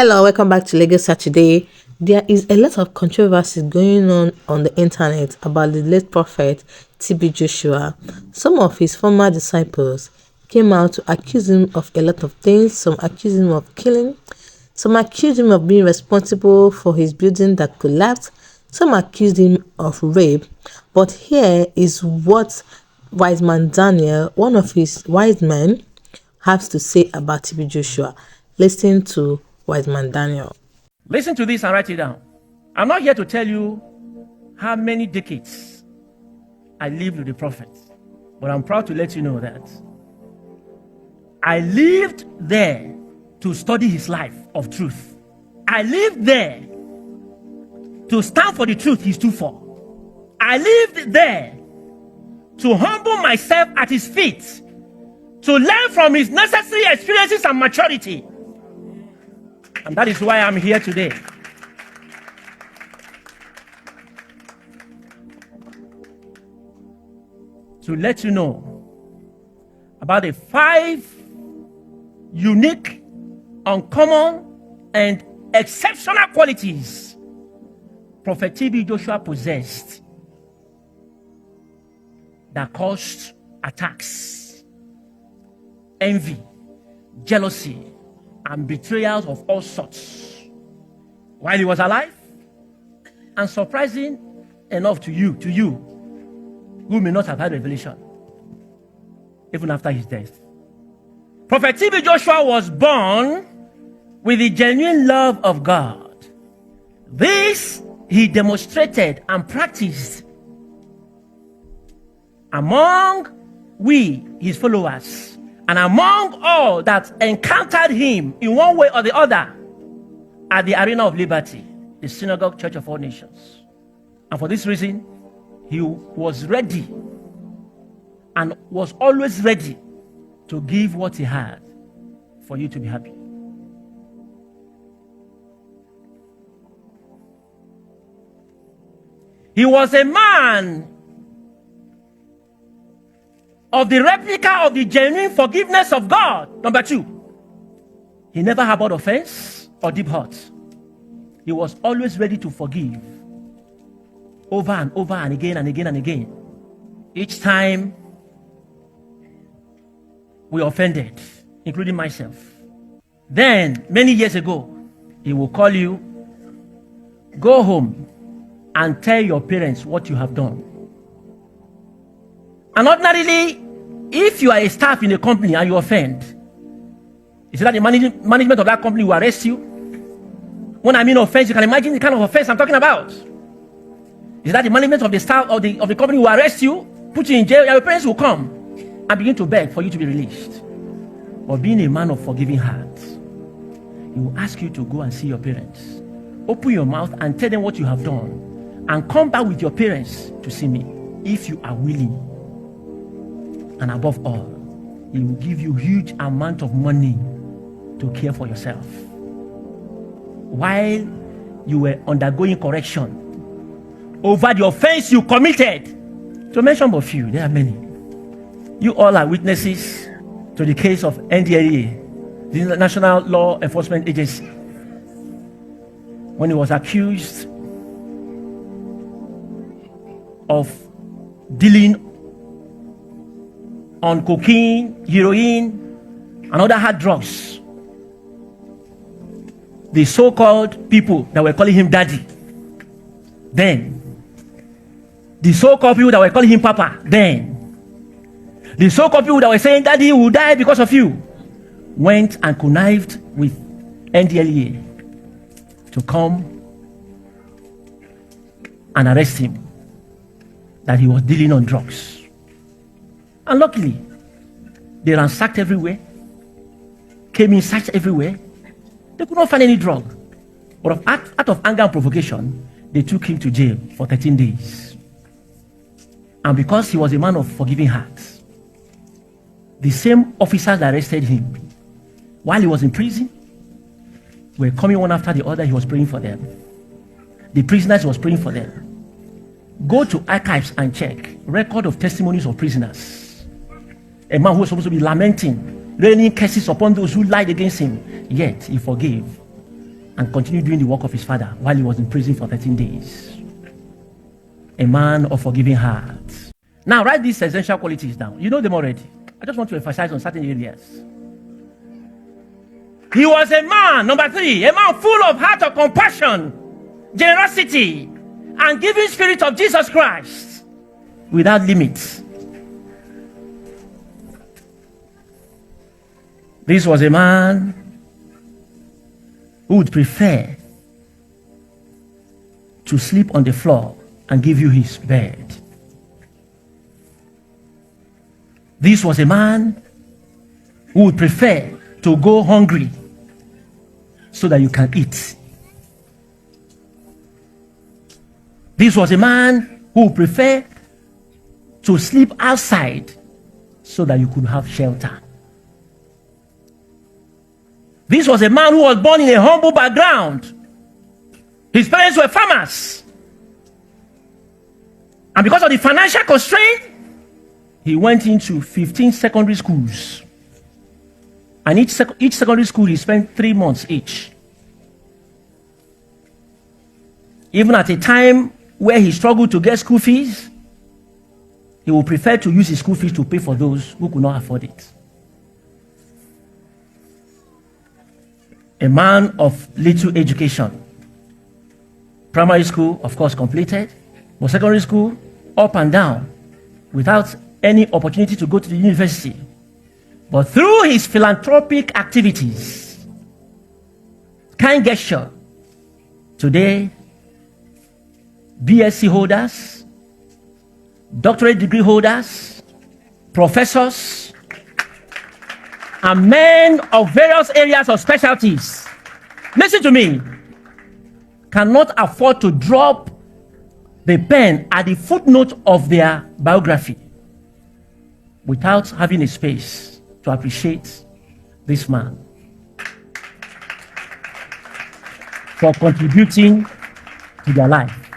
Hello, welcome back to Lagos Saturday. There is a lot of controversy going on the internet about the late prophet TB Joshua. Some of his former disciples came out to accuse him of a lot of things. Some accuse him of killing. Some accused him of being responsible for his building that collapsed. Some accused him of rape. But here is what WiseMan Daniel, one of his wise men, has to say about TB Joshua. Listen to WiseMan Daniel. Listen to this and write it down. I'm not here to tell you how many decades I lived with the prophet, but I'm proud to let you know that I lived there to study his life of truth. I lived there to stand for the truth he stood for. I lived there to humble myself at his feet, to learn from his necessary experiences and maturity. And that is why I'm here today. To let you know about the 5 unique, uncommon, and exceptional qualities Prophet TB Joshua possessed that caused attacks, envy, jealousy, and betrayals of all sorts while he was alive, and surprising enough to you who may not have had revelation even after his death. Prophet TB Joshua was born with the genuine love of God. This he demonstrated and practiced among we, his followers, and among all that encountered him in one way or the other at the Arena of Liberty, the Synagogue Church of All Nations. And for this reason, he was ready and was always ready to give what he had for you to be happy. He was a man of the replica of the genuine forgiveness of God. Number 2, he never harbored offense or deep hurt. He was always ready to forgive over and over and again and again and again. Each time we offended, including myself. Then, many years ago, he will call you, go home and tell your parents what you have done. And ordinarily, if you are a staff in a company and you offend, is that the management of that company will arrest you? When I mean offense, you can imagine the kind of offense I'm talking about. Is that the management of the staff of the company will arrest you, put you in jail, and your parents will come and begin to beg for you to be released? But being a man of forgiving heart, he will ask you to go and see your parents. Open your mouth and tell them what you have done, and come back with your parents to see me, if you are willing. And above all, he will give you huge amount of money to care for yourself while you were undergoing correction over the offense you committed. To mention but few, there are many. You all are witnesses to the case of NDLEA, the National Law Enforcement Agency, when he was accused of dealing on cocaine, heroin, and other hard drugs. The so-called people that were calling him daddy, then the so-called people that were calling him papa, then the so-called people that were saying daddy will die because of you, went and connived with NDLEA to come and arrest him that he was dealing on drugs. And luckily, they ransacked everywhere, came in search everywhere. They could not find any drug. But out of anger and provocation, they took him to jail for 13 days. And because he was a man of forgiving hearts, the same officers that arrested him while he was in prison were coming one after the other. He was praying for them. The prisoners, he was praying for them. Go to archives and check record of testimonies of prisoners. A man who was supposed to be lamenting, raining curses upon those who lied against him, yet he forgave and continued doing the work of his father while he was in prison for 13 days. A man of forgiving heart. Now, write these essential qualities down. You know them already. I just want to emphasize on certain areas. He was a man, number 3, a man full of heart of compassion, generosity, and giving spirit of Jesus Christ without limits. This was a man who would prefer to sleep on the floor and give you his bed. This was a man who would prefer to go hungry so that you can eat. This was a man who would prefer to sleep outside so that you could have shelter. This was a man who was born in a humble background. His parents were farmers. And because of the financial constraint, he went into 15 secondary schools. And each secondary school, he spent 3 months each. Even at a time where he struggled to get school fees, he would prefer to use his school fees to pay for those who could not afford it. A man of little education. Primary school, of course, completed, but secondary school, up and down, without any opportunity to go to the university. But through his philanthropic activities, kind gesture, today, BSc holders, doctorate degree holders, professors, and men of various areas of specialties, listen to me, cannot afford to drop the pen at the footnote of their biography without having a space to appreciate this man for contributing to their life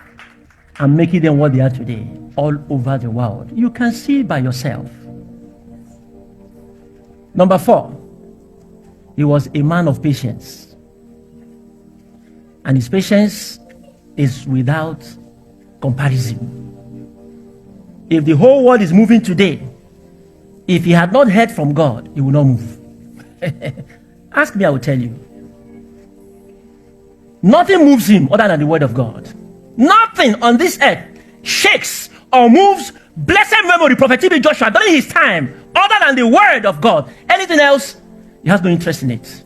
and making them what they are today all over the world. You can see it by yourself. Number 4, he was a man of patience. And his patience is without comparison. If the whole world is moving today, if he had not heard from God, he would not move. Ask me, I will tell you. Nothing moves him other than the word of God. Nothing on this earth shakes or moves blessed memory, Prophet T.B. Joshua, during his time, other than the word of God. Anything else, he has no interest in it.